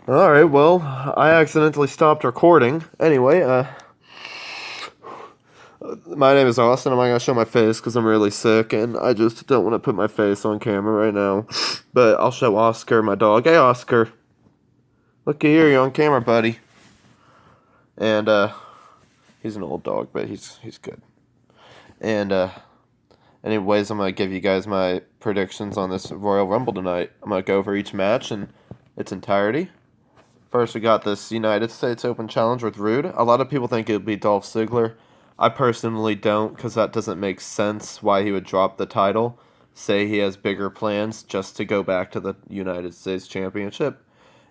Alright, well, I accidentally stopped recording. Anyway, my name is Austin. I'm not gonna show my face because I'm really sick and I just don't want to put my face on camera right now. But I'll show Oscar, my dog. Hey, Oscar. Looky here, you're on camera, buddy. And, he's an old dog, but he's good. And, anyways, I'm gonna give you guys my predictions on this Royal Rumble tonight. I'm gonna go over each match in its entirety. First, we got this United States Open Challenge with Rude. A lot of people think it would be Dolph Ziggler. I personally don't, because that doesn't make sense why he would drop the title. Say he has bigger plans just to go back to the United States Championship.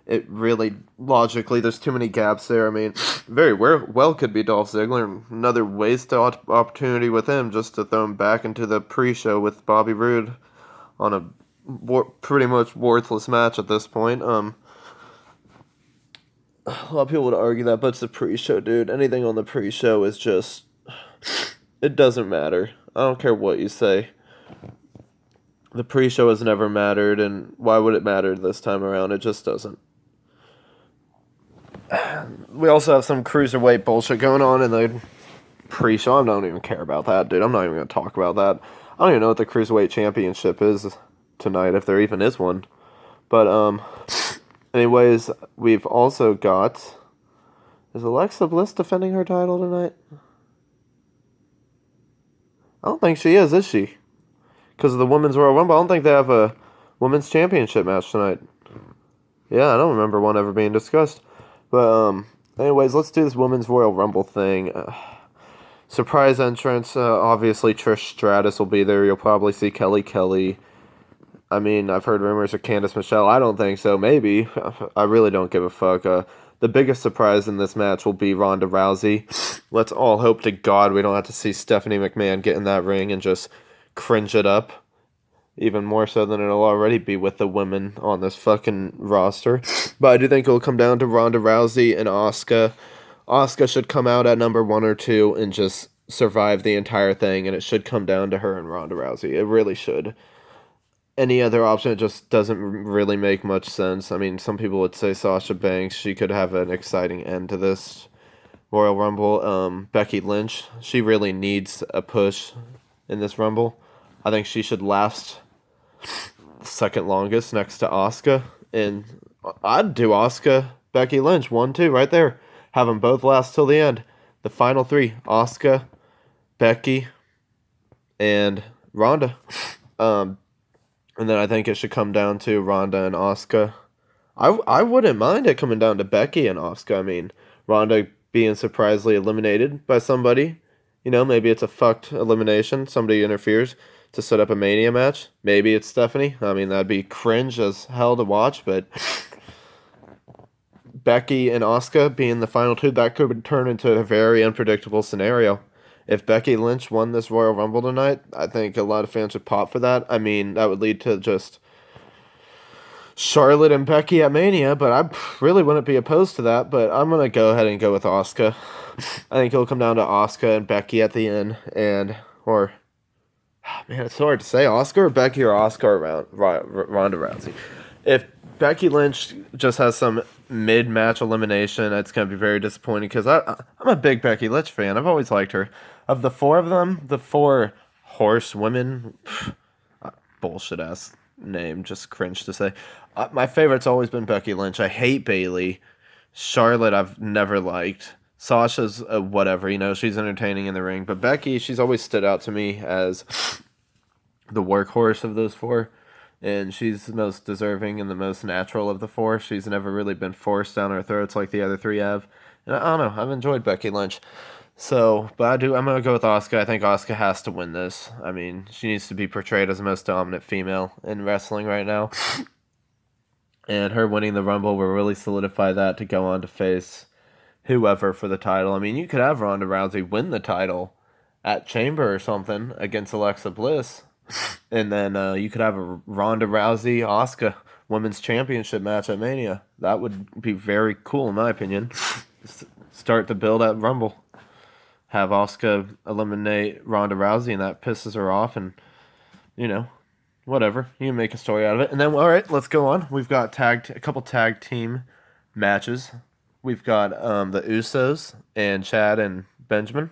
It really, logically, there's too many gaps there. I mean, very well could be Dolph Ziggler. Another wasted opportunity with him just to throw him back into the pre-show with Bobby Roode on a pretty much worthless match at this point. A lot of people would argue that, but it's a pre-show, dude. Anything on the pre-show is just... It doesn't matter. I don't care what you say. The pre-show has never mattered, and why would it matter this time around? It just doesn't. We also have some cruiserweight bullshit going on in the pre-show. I don't even care about that, dude. I'm not even going to talk about that. I don't even know what the cruiserweight championship is tonight, if there even is one. But, anyways, we've also got... Is Alexa Bliss defending her title tonight? I don't think she is she? Because of the Women's Royal Rumble. I don't think they have a Women's Championship match tonight. Yeah, I don't remember one ever being discussed. But, anyways, let's do this Women's Royal Rumble thing. Surprise entrance. Obviously, Trish Stratus will be there. You'll probably see Kelly. I mean, I've heard rumors of Candice Michelle. I don't think so. Maybe. I really don't give a fuck. The biggest surprise in this match will be Ronda Rousey. Let's all hope to God we don't have to see Stephanie McMahon get in that ring and just cringe it up. Even more so than it'll already be with the women on this fucking roster. But I do think it'll come down to Ronda Rousey and Asuka. Asuka should come out at number 1 or 2 and just survive the entire thing. And it should come down to her and Ronda Rousey. It really should. Any other option just doesn't really make much sense. I mean, some people would say Sasha Banks. She could have an exciting end to this Royal Rumble. Becky Lynch, she really needs a push in this Rumble. I think she should last second longest next to Asuka. And I'd do Asuka, Becky Lynch, 1-2 right there. Have them both last till the end. The final 3, Asuka, Becky, and Ronda. And then I think it should come down to Ronda and Asuka. I wouldn't mind it coming down to Becky and Asuka. I mean, Ronda being surprisingly eliminated by somebody. You know, maybe it's a fucked elimination. Somebody interferes to set up a Mania match. Maybe it's Stephanie. I mean, that'd be cringe as hell to watch, but Becky and Asuka being the final 2, that could turn into a very unpredictable scenario. If Becky Lynch won this Royal Rumble tonight, I think a lot of fans would pop for that. I mean, that would lead to just Charlotte and Becky at Mania, but I really wouldn't be opposed to that. But I'm going to go ahead and go with Asuka. I think it'll come down to Asuka and Becky at the end. Man, it's hard to say. Asuka or Becky or Asuka around Ronda Rousey. If Becky Lynch just has some mid-match elimination, it's going to be very disappointing because I'm a big Becky Lynch fan. I've always liked her. Of the 4 of them, the 4 horsewomen, bullshit-ass name, just cringe to say. My favorite's always been Becky Lynch. I hate Bayley. Charlotte I've never liked. Sasha's whatever, you know, she's entertaining in the ring. But Becky, she's always stood out to me as the workhorse of those 4. And she's the most deserving and the most natural of the 4. She's never really been forced down our throats like the other 3 have. And I don't know, I've enjoyed Becky Lynch. So, but I'm going to go with Asuka. I think Asuka has to win this. I mean, she needs to be portrayed as the most dominant female in wrestling right now. And her winning the Rumble will really solidify that to go on to face whoever for the title. I mean, you could have Ronda Rousey win the title at Chamber or something against Alexa Bliss. And then you could have a Ronda Rousey Asuka Women's Championship match at Mania. That would be very cool in my opinion. Start to build at Rumble. Have Asuka eliminate Ronda Rousey and that pisses her off and, you know, whatever. You can make a story out of it. And then, all right, let's go on. We've got a couple tag team matches. We've got the Usos and Chad and Benjamin.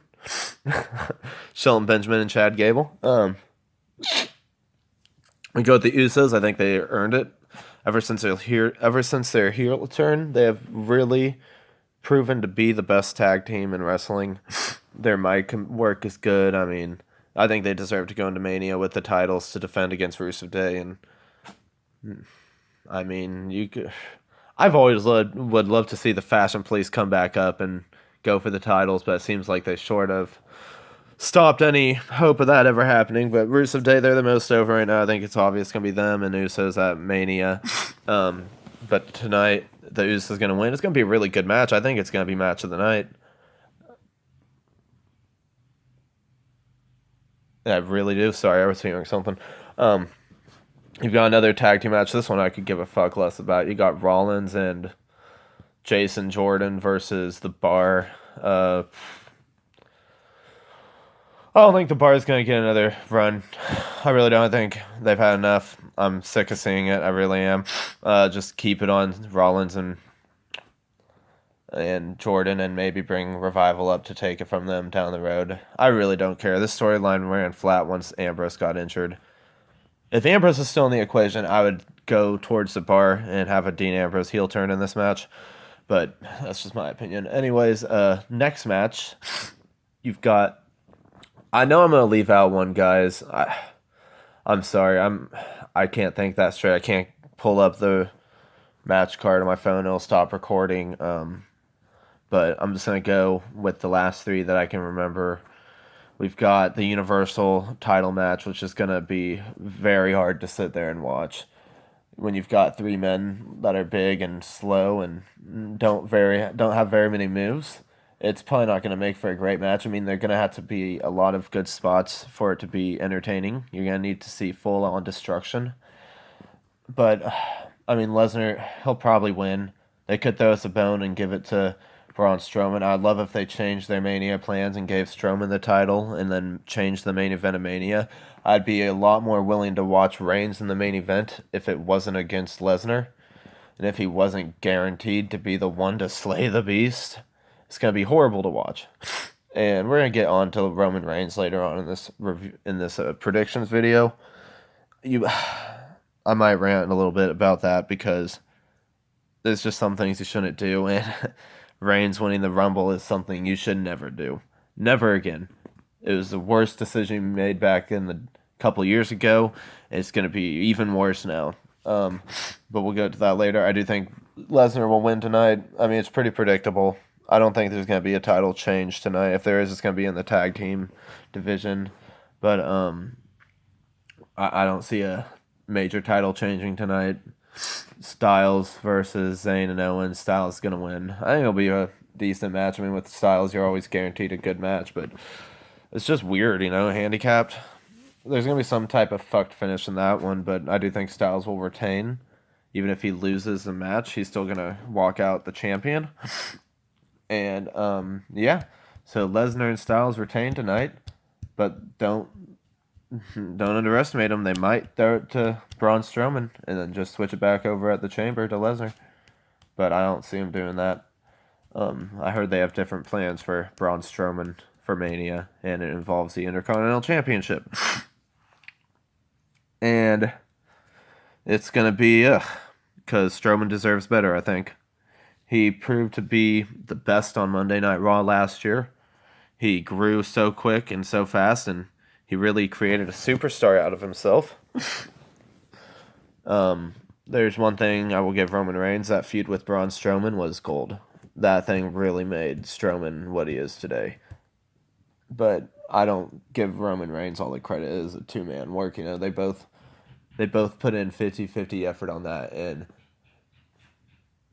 Shelton Benjamin and Chad Gable. We go with the Usos. I think they earned it. Ever since their heel turn, they have really proven to be the best tag team in wrestling. Their mic work is good. I mean, I think they deserve to go into Mania with the titles to defend against Rusev Day. And I mean, you could. I've always would love to see the Fashion Police come back up and go for the titles, but it seems like they sort of stopped any hope of that ever happening. But Rusev Day, they're the most over right now. I think it's obvious it's going to be them and Usos at Mania. But tonight, the Usos going to win. It's going to be a really good match. I think it's going to be match of the night. I really do. Sorry, I was hearing something. You've got another tag team match. This one I could give a fuck less about. You got Rollins and Jason Jordan versus The Bar. I don't think The Bar is going to get another run. I really don't. Think they've had enough. I'm sick of seeing it. I really am. Just keep it on Rollins and Jordan, and maybe bring Revival up to take it from them down the road. I really don't care. This storyline ran flat once Ambrose got injured. If Ambrose is still in the equation, I would go towards The Bar and have a Dean Ambrose heel turn in this match. But that's just my opinion. Anyways, next match, you've got. I know I'm gonna leave out one, guys. I'm sorry. I can't think that straight. I can't pull up the match card on my phone. It'll stop recording. But I'm just gonna go with the last three that I can remember. We've got the Universal title match, which is gonna be very hard to sit there and watch when you've got three men that are big and slow and don't have very many moves. It's probably not going to make for a great match. I mean, they're going to have to be a lot of good spots for it to be entertaining. You're going to need to see full-on destruction. But, I mean, Lesnar, he'll probably win. They could throw us a bone and give it to Braun Strowman. I'd love if they changed their Mania plans and gave Strowman the title and then changed the main event of Mania. I'd be a lot more willing to watch Reigns in the main event if it wasn't against Lesnar. And if he wasn't guaranteed to be the one to slay the beast. It's going to be horrible to watch. And we're going to get on to Roman Reigns later on in this review, in this predictions video. I might rant a little bit about that because there's just some things you shouldn't do, and Reigns winning the Rumble is something you should never do. Never again. It was the worst decision you made back in the couple years ago. It's going to be even worse now. But we'll go to that later. I do think Lesnar will win tonight. I mean, it's pretty predictable. I don't think there's going to be a title change tonight. If there is, it's going to be in the tag team division. But I don't see a major title changing tonight. Styles versus Zayn and Owens. Styles is going to win. I think it'll be a decent match. I mean, with Styles, you're always guaranteed a good match. But it's just weird, handicapped. There's going to be some type of fucked finish in that one. But I do think Styles will retain. Even if he loses the match, he's still going to walk out the champion. And, so Lesnar and Styles retain tonight, but don't underestimate them. They might throw it to Braun Strowman and then just switch it back over at the Chamber to Lesnar, but I don't see him doing that. I heard they have different plans for Braun Strowman for Mania, and it involves the Intercontinental Championship. And it's going to be, because Strowman deserves better, I think. He proved to be the best on Monday Night Raw last year. He grew so quick and so fast, and he really created a superstar out of himself. There's one thing I will give Roman Reigns. That feud with Braun Strowman was gold. That thing really made Strowman what he is today. But I don't give Roman Reigns all the credit as a two-man work. They both put in 50-50 effort on that, and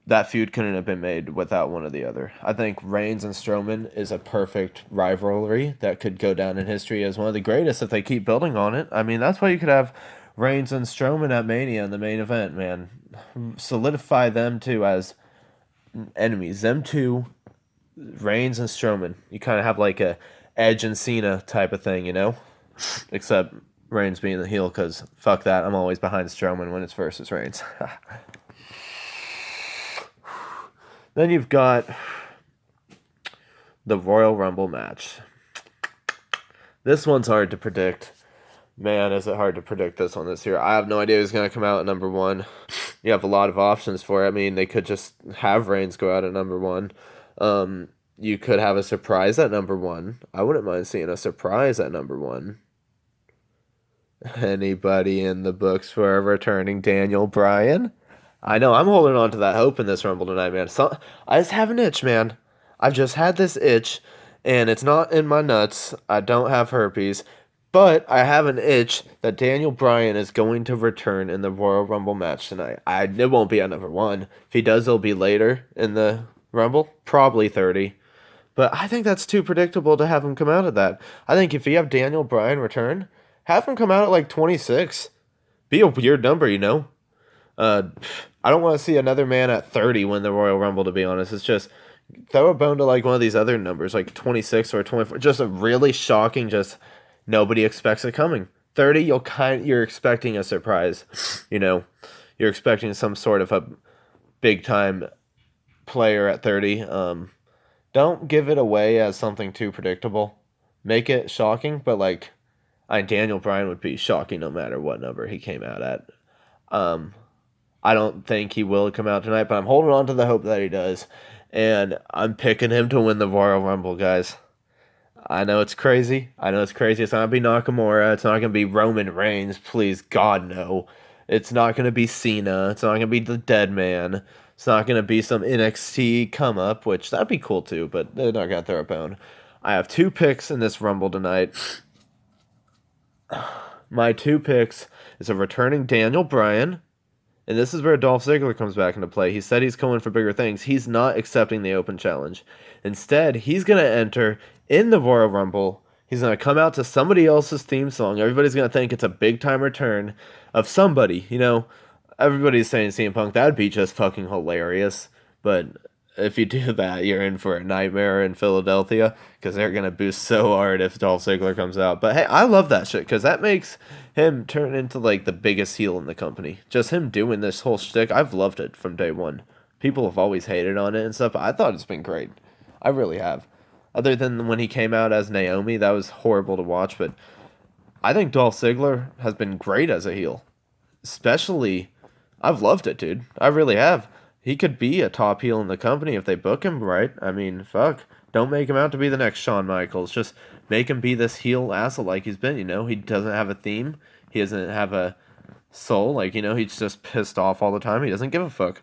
that feud couldn't have been made without one or the other. I think Reigns and Strowman is a perfect rivalry that could go down in history as one of the greatest if they keep building on it. I mean, that's why you could have Reigns and Strowman at Mania in the main event, man. Solidify them two as enemies. Them two, Reigns and Strowman. You kind of have like a Edge and Cena type of thing, Except Reigns being the heel, because fuck that. I'm always behind Strowman when it's versus Reigns. Then you've got the Royal Rumble match. This one's hard to predict. Man, is it hard to predict this one this year. I have no idea who's going to come out at number one. You have a lot of options for it. I mean, they could just have Reigns go out at number one. You could have a surprise at number one. I wouldn't mind seeing a surprise at number one. Anybody in the books for a returning Daniel Bryan? I know, I'm holding on to that hope in this Rumble tonight, man. So, I just have an itch, man. I've just had this itch, and it's not in my nuts. I don't have herpes. But I have an itch that Daniel Bryan is going to return in the Royal Rumble match tonight. It won't be at number one. If he does, it'll be later in the Rumble. Probably 30. But I think that's too predictable to have him come out at that. I think if you have Daniel Bryan return, have him come out at like 26. Be a weird number, you know? I don't want to see another man at 30 win the Royal Rumble, to be honest. It's just throw a bone to like one of these other numbers, like 26 or 24. Just a really shocking, just nobody expects it coming. 30, you're expecting a surprise. You know, you're expecting some sort of a big time player at 30. Don't give it away as something too predictable. Make it shocking, but like, Daniel Bryan would be shocking no matter what number he came out at. I don't think he will come out tonight, but I'm holding on to the hope that he does. And I'm picking him to win the Royal Rumble, guys. I know it's crazy. It's not going to be Nakamura. It's not going to be Roman Reigns. Please, God, no. It's not going to be Cena. It's not going to be the Dead Man. It's not going to be some NXT come-up, which that'd be cool too, but they're not going to throw a bone. I have 2 picks in this Rumble tonight. My 2 picks is a returning Daniel Bryan, and this is where Dolph Ziggler comes back into play. He said he's going for bigger things. He's not accepting the open challenge. Instead, he's going to enter in the Royal Rumble. He's going to come out to somebody else's theme song. Everybody's going to think it's a big-time return of somebody. You know, everybody's saying CM Punk. That would be just fucking hilarious. But if you do that, you're in for a nightmare in Philadelphia because they're going to boost so hard if Dolph Ziggler comes out. But hey, I love that shit because that makes him turn into like the biggest heel in the company. Just him doing this whole shtick, I've loved it from day one. People have always hated on it and stuff, but I thought it's been great. I really have. Other than when he came out as Naomi, that was horrible to watch, but I think Dolph Ziggler has been great as a heel. Especially, I've loved it, dude. I really have. He could be a top heel in the company if they book him right. I mean, fuck. Don't make him out to be the next Shawn Michaels. Just make him be this heel asshole like he's been, you know? He doesn't have a theme. He doesn't have a soul. Like, you know, he's just pissed off all the time. He doesn't give a fuck.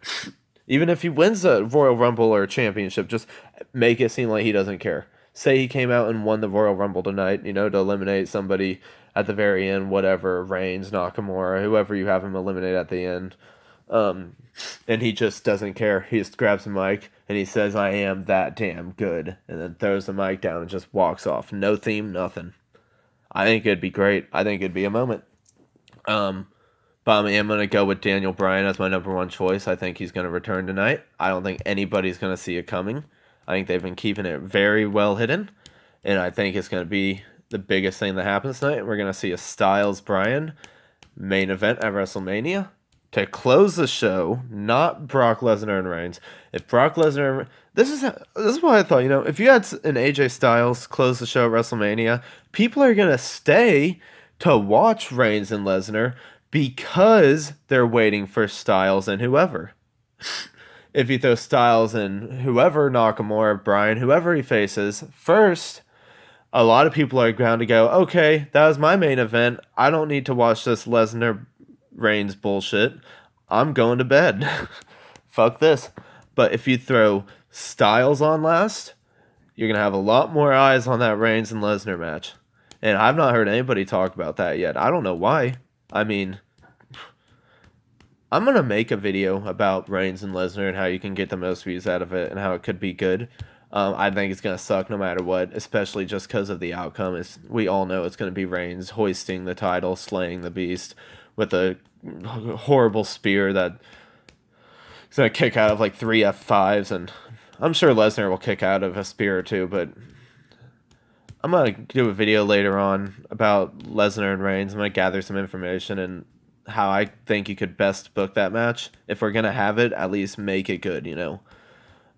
Even if he wins a Royal Rumble or a championship, just make it seem like he doesn't care. Say he came out and won the Royal Rumble tonight, you know, to eliminate somebody at the very end, whatever, Reigns, Nakamura, whoever you have him eliminate at the end. And he just doesn't care. He just grabs the mic and he says, "I am that damn good," and then throws the mic down and just walks off. No theme, nothing. I think it'd be great. I think it'd be a moment. But I am going to go with Daniel Bryan as my number 1 choice. I think he's going to return tonight. I don't think anybody's going to see it coming. I think they've been keeping it very well hidden. And I think it's going to be the biggest thing that happens tonight. We're going to see a Styles Bryan main event at WrestleMania to close the show, not Brock Lesnar and Reigns. If Brock Lesnar... This is what I thought, you know. If you had an AJ Styles close the show at WrestleMania, people are going to stay to watch Reigns and Lesnar because they're waiting for Styles and whoever. If you throw Styles and whoever, Nakamura, Bryan, whoever he faces, first, a lot of people are going to go, okay, that was my main event. I don't need to watch this Lesnar Reigns bullshit. I'm going to bed. Fuck this. But if you throw Styles on last, you're going to have a lot more eyes on that Reigns and Lesnar match. And I've not heard anybody talk about that yet. I don't know why. I mean, I'm going to make a video about Reigns and Lesnar and how you can get the most views out of it and how it could be good. I think it's going to suck no matter what, especially just because of the outcome. We all know it's going to be Reigns hoisting the title, slaying the beast with a horrible spear that he's going to kick out of like 3 F5s. And I'm sure Lesnar will kick out of a spear or two, but I'm going to do a video later on about Lesnar and Reigns. I'm going to gather some information and how I think you could best book that match. If we're going to have it, at least make it good, you know.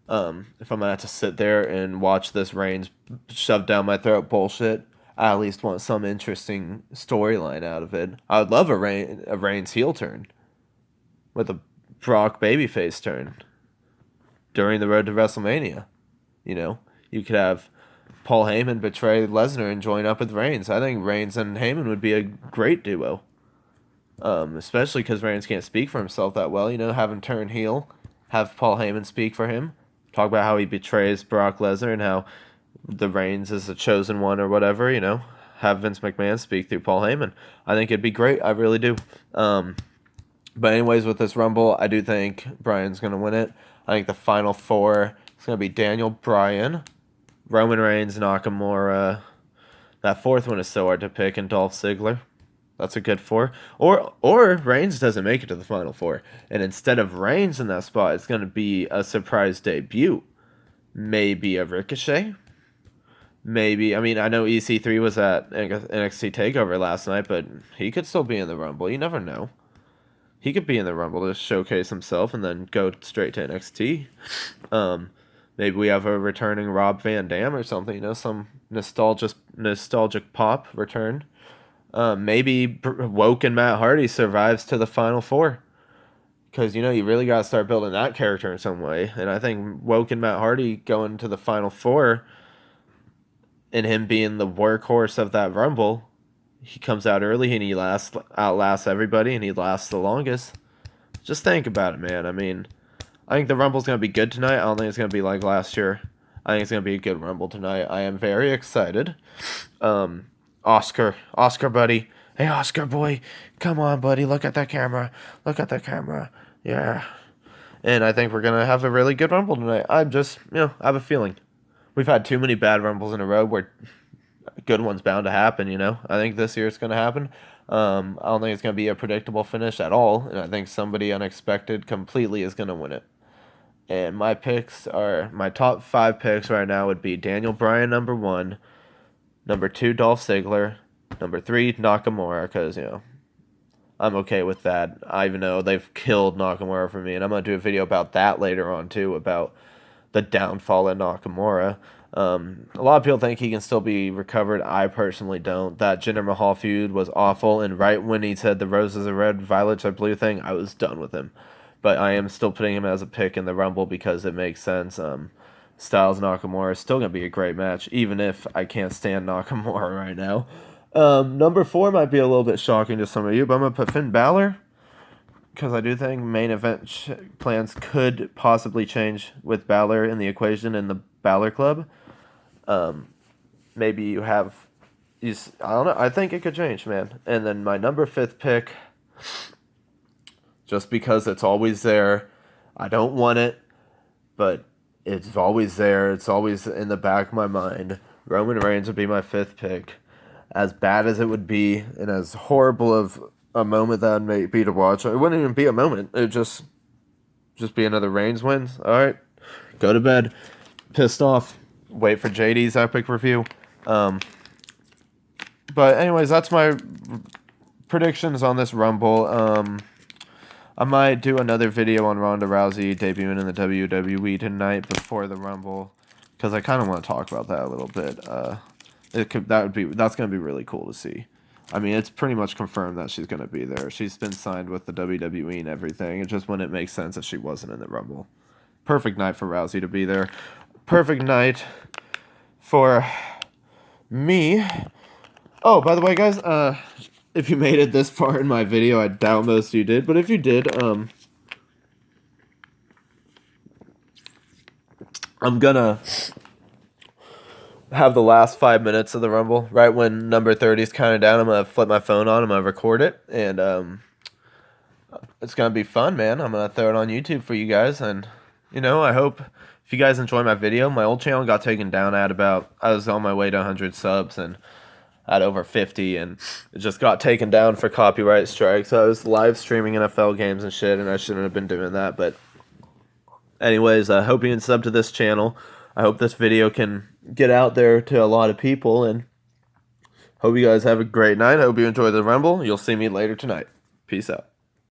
If I'm gonna have to sit there and watch this Reigns shove down my throat bullshit, I at least want some interesting storyline out of it. I would love a Reigns heel turn with a Brock babyface turn during the road to WrestleMania. You know, you could have Paul Heyman betray Lesnar and join up with Reigns. I think Reigns and Heyman would be a great duo. Especially because Reigns can't speak for himself that well. You know, have him turn heel, have Paul Heyman speak for him, talk about how he betrays Brock Lesnar and how the Reigns is the chosen one or whatever. You know, have Vince McMahon speak through Paul Heyman. I think it'd be great. I really do. But anyways, with this Rumble, I do think Bryan's gonna win it. I think the final four is gonna be Daniel Bryan, Roman Reigns, Nakamura. That fourth one is so hard to pick, and Dolph Ziggler. That's a good four. Or Reigns doesn't make it to the final four. And instead of Reigns in that spot, it's going to be a surprise debut. Maybe a Ricochet. Maybe, I mean, I know EC3 was at NXT TakeOver last night, but he could still be in the Rumble. You never know. He could be in the Rumble to showcase himself and then go straight to NXT. Maybe we have a returning Rob Van Dam or something, you know, some nostalgic pop return. Maybe Woke and Matt Hardy survives to the final four. Because, you know, you really got to start building that character in some way. And I think Woke and Matt Hardy going to the final four and him being the workhorse of that Rumble, he comes out early and he outlasts everybody and he lasts the longest. Just think about it, man. I mean, I think the Rumble's going to be good tonight. I don't think it's going to be like last year. I think it's going to be a good Rumble tonight. I am very excited. Oscar, buddy. Hey, Oscar, boy. Come on, buddy. Look at the camera. Yeah. And I think we're going to have a really good Rumble tonight. I have a feeling. We've had too many bad Rumbles in a row where a good one's bound to happen, you know. I think this year it's going to happen. I don't think it's going to be a predictable finish at all. And I think somebody unexpected completely is going to win it. And my top 5 picks right now would be Daniel Bryan, number 1. Number 2, Dolph Ziggler. Number 3, Nakamura, because, you know, I'm okay with that. I even know they've killed Nakamura for me, and I'm going to do a video about that later on, too, about the downfall of Nakamura. A lot of people think he can still be recovered. I personally don't. That Jinder Mahal feud was awful, and right when he said the roses are red, violets are blue thing, I was done with him. But I am still putting him as a pick in the Rumble because it makes sense. Styles Nakamura is still going to be a great match, even if I can't stand Nakamura right now. Number 4 might be a little bit shocking to some of you, but I'm going to put Finn Balor because I do think main event plans could possibly change with Balor in the equation in the Balor Club. Maybe you have... I don't know. I think it could change, man. And then my number 5th pick, just because it's always there. I don't want it, but it's always there. It's always in the back of my mind. Roman Reigns would be my 5th pick. As bad as it would be, and as horrible of a moment that may be to watch, it wouldn't even be a moment. It would just be another Reigns win. All right, go to bed. Pissed off. Wait for JD's epic review. But anyways, that's my predictions on this Rumble. I might do another video on Ronda Rousey debuting in the WWE tonight before the Rumble, because I kind of want to talk about that a little bit. That's going to be really cool to see. I mean, it's pretty much confirmed that she's going to be there. She's been signed with the WWE and everything. It just wouldn't make sense if she wasn't in the Rumble. Perfect night for Rousey to be there. Perfect night for me. Oh, by the way, guys, if you made it this far in my video, I doubt most of you did, but if you did, I'm gonna have the last 5 minutes of the Rumble, right when number 30 is counting down. I'm gonna flip my phone on, I'm gonna record it, and it's gonna be fun, man. I'm gonna throw it on YouTube for you guys, and, you know, I hope if you guys enjoy my video. My old channel got taken down at I was on my way to 100 subs, and at over 50, and it just got taken down for copyright strikes. So I was live streaming NFL games and shit, and I shouldn't have been doing that. But anyways, I hope you can sub to this channel. I hope this video can get out there to a lot of people, and hope you guys have a great night. I hope you enjoy the Rumble. You'll see me later tonight. Peace out.